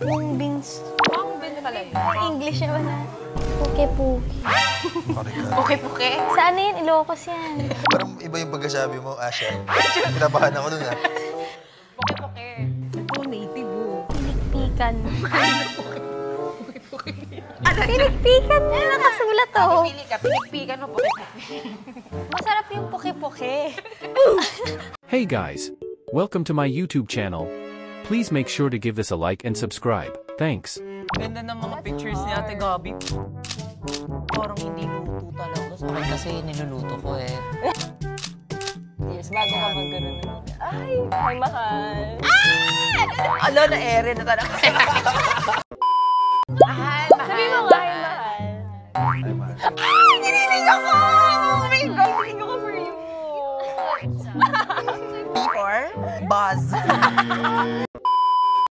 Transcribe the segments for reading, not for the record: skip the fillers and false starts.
Mung beans. Mung beans pala yun. May English naman na. Puke-puke. Puke-puke? Saan yun? Ilocos yan. Parang iba yung pagkasabi mo, Asha. Kinabahan ako nun, ha? Puke-puke. Ito native, oh. Pinikpikan. Puke-puke. Pinikpikan na nakasulat, oh. Pili ka, pinikpikan mo puke-puke. Masarap yung puke-puke. Hey guys! Welcome to my YouTube channel. Please make sure to give this a like and subscribe. Thanks. Ganda ng mga pictures ni Ate Gabi. Parang hindi luto talaga. Sa akin kasi niluluto ko eh. Yes, bago ka mag-ganun. Ay, may mahal. Ala, na-ere na talaga. Mahal, mahal. Sabi mo nga, ay mahal. Ay, mahal. Ay, giniling ako! Oh my God, giniling ako for you. Before, buzz.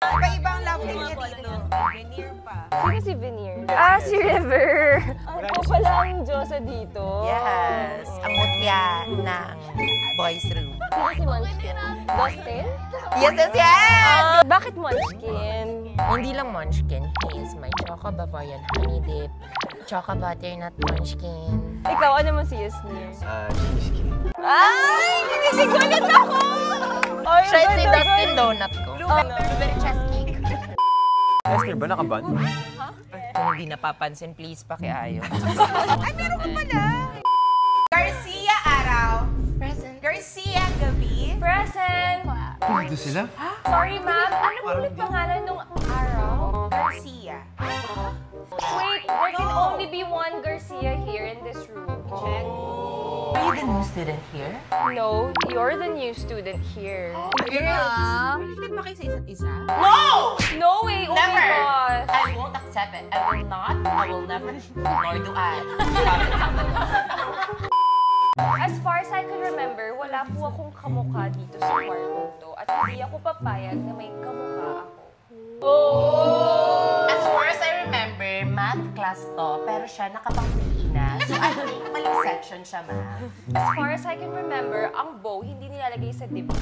Iba-ibang love team niya dito. Veneer pa. Sino si Veneer? Ah, si River. Ako pala ang Diyosa dito. Yes, ang mutya ng boys room. Sino si Munchkin? Dustin? Yes, yes, yes! Bakit Munchkin? Hindi lang Munchkin, he is my Choco Bavarian Honey Dip, Choco Butternut Munchkin. Ikaw, ano mo si Yasnir? Cheesecake. Ay! Kinisigunit ako! Ay, Siya si ganda, Dustin ganda. Donut ko. Blueberry cheesecake. Esther ba nakaban? Kung hindi napapansin, please pakiayo. Ay, meron ka pala! Garcia Araw. Present. Garcia Gabi. Present! Dito sila? Sorry, ma'am. Ano po ulit pangalan nung araw? Garcia. Wait, there can only be one Garcia here in this room. Check. Are you the new student here? No, you're the new student here. Balikan ba kayo sa isa't isa? No way! Oh Never! my God! I won't accept it. I will not. I will never. Nor do I. As far as I can remember, wala po akong kamukha dito sa kwartong to. At hindi ako papayag na may kamukha ako. As far as I remember, math class to, pero siya nakapang-PE na. So, I think maling section siya, ma'am. As far as I can remember, ang bow hindi nilalagay sa dibdib.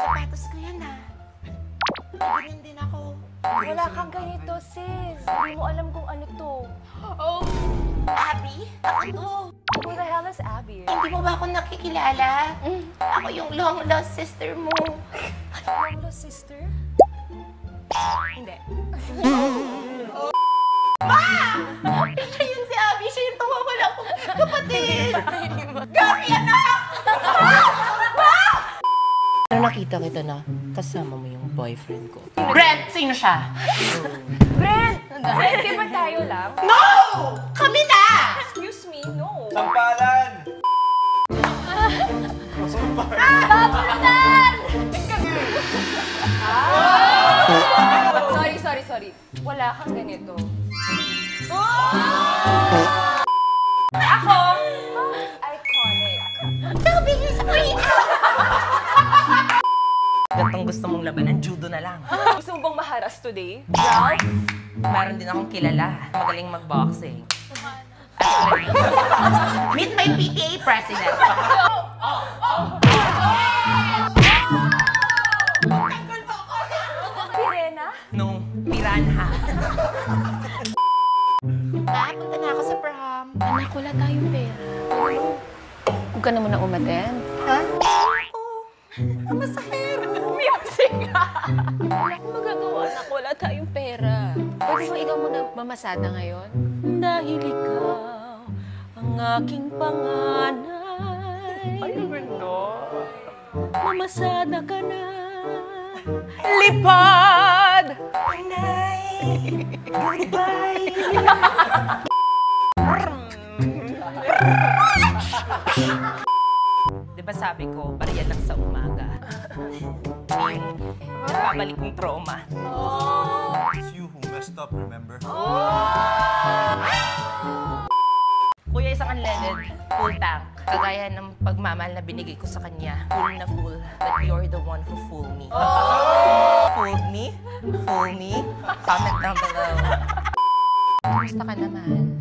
Sapatos ko yan, ah. Ganyan din ako. Wala kang ganito, sis. Hindi mo alam kung ano to. Oh, Abby? Ako to. Who the hell is Abby? Hindi mo ba ako nakikilala? Ako yung long-lost sister mo. Long lost sister? Hindi. Siya yun si Abby. Siya yung tumawala kong kapatid. Gary, anak! Ano nakita kita na kasama mo yung boyfriend ko? Brent! Sino siya? Brent! Brent, di ba tayo lang? No! Kami na! Excuse me, no. Sampalan! Sorry. Wala kang ganito. Ako? Iconic. Nabigay sa kuya! Gantong gusto mong labanan, judo na lang. Gusto mo bang maharas today? Ralph? Meron din akong kilala. Magaling mag-boxing. Meet my PTA president. Pirena? No, piranha. Punta na ako sa prom. Anak, wala tayong pera. Huwag ka na muna umaten. Ha? Ang masahero. Music! Wala akong magagawa, anak. Wala tayong pera. Pwede ba ikaw muna mamasada ngayon? Dahil ikaw ang aking panganay. Ay, ganda. Mamasada ka na. Lipad! Panay! Goodbye! Diba sabi ko, bariya lang sa umaga. Yung babalik kong trauma. It's you who messed up, remember? Kuya, isang unleaded, full tank. Kagaya ng pagmamahal na binigay ko sa kanya. Full na full. But you're the one who fooled me. Fooled me? Fool me? Comment down below. Kamusta ka naman?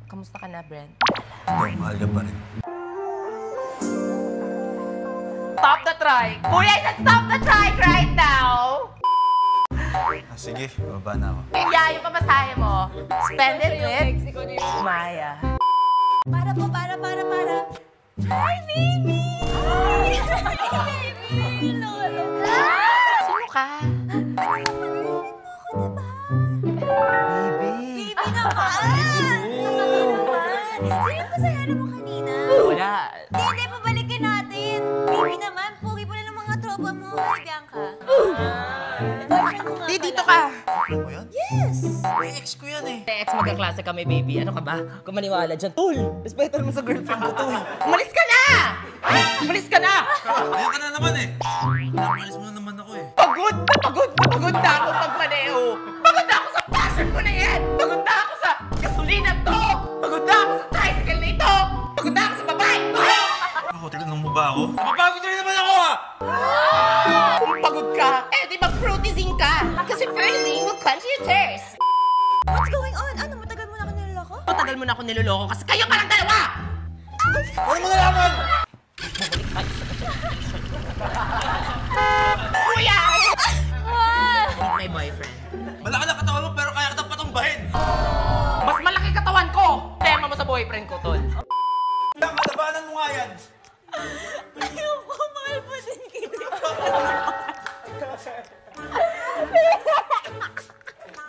Kamusta ka na, Brent? Ikaw, mahal ka pa rin. Top na trike. Kuya, I said stop the trike right now. Sige, baba na ako. Kaya yung pamasahe mo, spend it with Maya. Para po, para. Hi, baby! Hi, baby! Hello. Sino ka? Baby naman! Sino yung pasahero mo kanina? Wala. Hindi, pabalikin natin. Baby naman, pogi pa na ng mga tropa mo. Hi, Bianca. Boyfriend ko nga Di, dito pala. ka. Ano mo yan? Yes! May ex ko yan eh. Ex, magkaklase kami, baby. Ano ka ba? Kung maniwala dyan. Tol, respeto mo sa girlfriend ko, Tol. Umalis ka na! Umalis ka na! Ayaw ka na naman eh. Alis mo na naman ako eh. Pagod na ako pagmaneho. Pagod na ako sa passion ko na yan. Pagod na ako sa gasolina to. Pagod na ako sa tricycle na ito. Pagod na ako sa babae to. Ako, tinanong mo ba ako? Napapagod na rin naman ako ah! Kung pagod ka, eh di mag-fruitizing ka. Kasi fruitizing will quench your thirst. What's going on? Ano, matagal mo na ako niloloko? Matagal mo na ako niloloko kasi kayo palang dalawa! Ano mo nalaman? Kuya! Meet my boyfriend. Malaki na katawan mo pero kaya kitang patumbahin. Mas malaki katawan ko! Tema mo sa boyfriend ko, Tol. Labanan mo nga yan. Ayoko, mahal po din kita.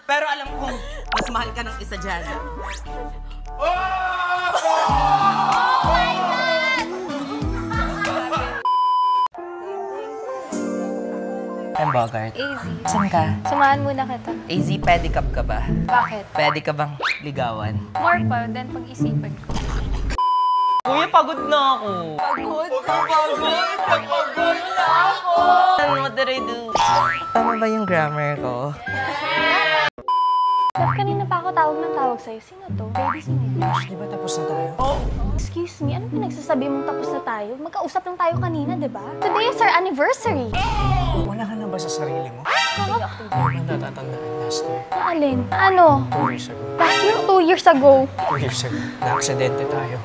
Pero alam kong mas mahal ka ng isa dyan. I'm Bogart. AZ, Saan ka? samahan muna kita. AZ, pedicab ka ba? Bakit? Pwede ka bang ligawan? More pa, then pag-isipan ko. Kuya, pagod na ako. What did I do? Tama ba yung grammar ko? Love, kanina pa ako tawag sa'yo. Sino to? Baby, sino yun? Di ba tapos na tayo? Excuse me, ano pinagsasabi mong tapos na tayo? Magkausap lang tayo kanina, di ba? Today is our anniversary. Wala ka na ba sa sarili mo? Hindi ba natatandaan last year? Alin? Ano? 2 years ago. Last year, 2 years ago. 2 years ago. Na-aksidente tayo.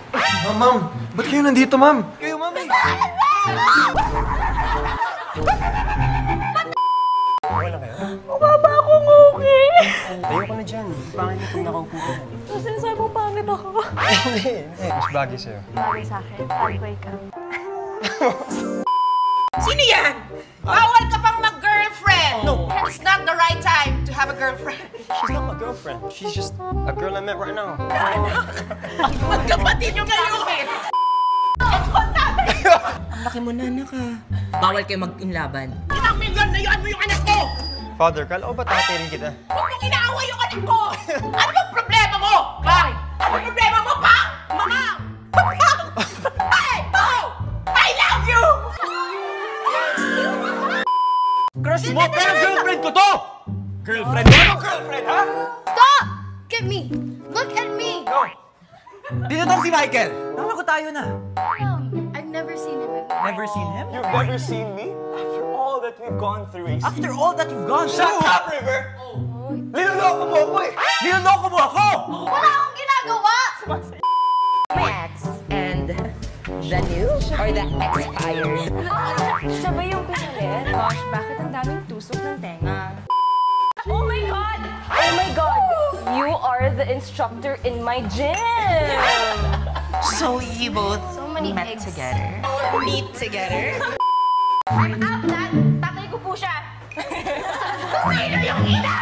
Ma'am! Ba't kayo nandito, ma'am? Kayo, ma'am eh! Wala kayo? Baba akong okay. Tayo ka na dyan. Pangit kung nakaupo ka. Kasi sinasabi mo pangit ako. Hindi. Mas bagay sa'yo. Bagay sa akin. Bagay ko ikaw. Sino yan? Bawal ka pang mag-girlfriend! No, it's not the right time to have a girlfriend. She's not my girlfriend. She's just a girl I met right now. Magkapatid kayo! Ang laki mo na, anak ah. Bawal kayo mag-inlaban. Ilang milyon na yun mo yung anak ko! Father, kala ko ba tatay rin kita? Huwag mong inaaway yung anak ko! Ano bang problema mo? Bakit? Ano problema mo, pa? Mama! Papa! Hey! Oh! I love you! Crush mo! Pero girlfriend ko to! Girlfriend mo? Ano girlfriend, ha? Stop! Look at me! Look at me! Dito tong si Michael! Tama ko tayo na. I've never seen him before. Never seen him? You've never seen me? After all that we've gone through, AC. After all that you've gone through? Shut up, River! Niloloko mo ako eh! Niloloko mo ako! Wala akong ginagawa! My ex and the new or the expired? Siya ba yung pinalit? Gosh, bakit ang daming tusok ng tenga? Oh my God! Oh my God! You are the instructor in my gym! So you both So many met eggs. together? Meet together? I'm out, Dad! Tatay ko po siya! Sino yung ina?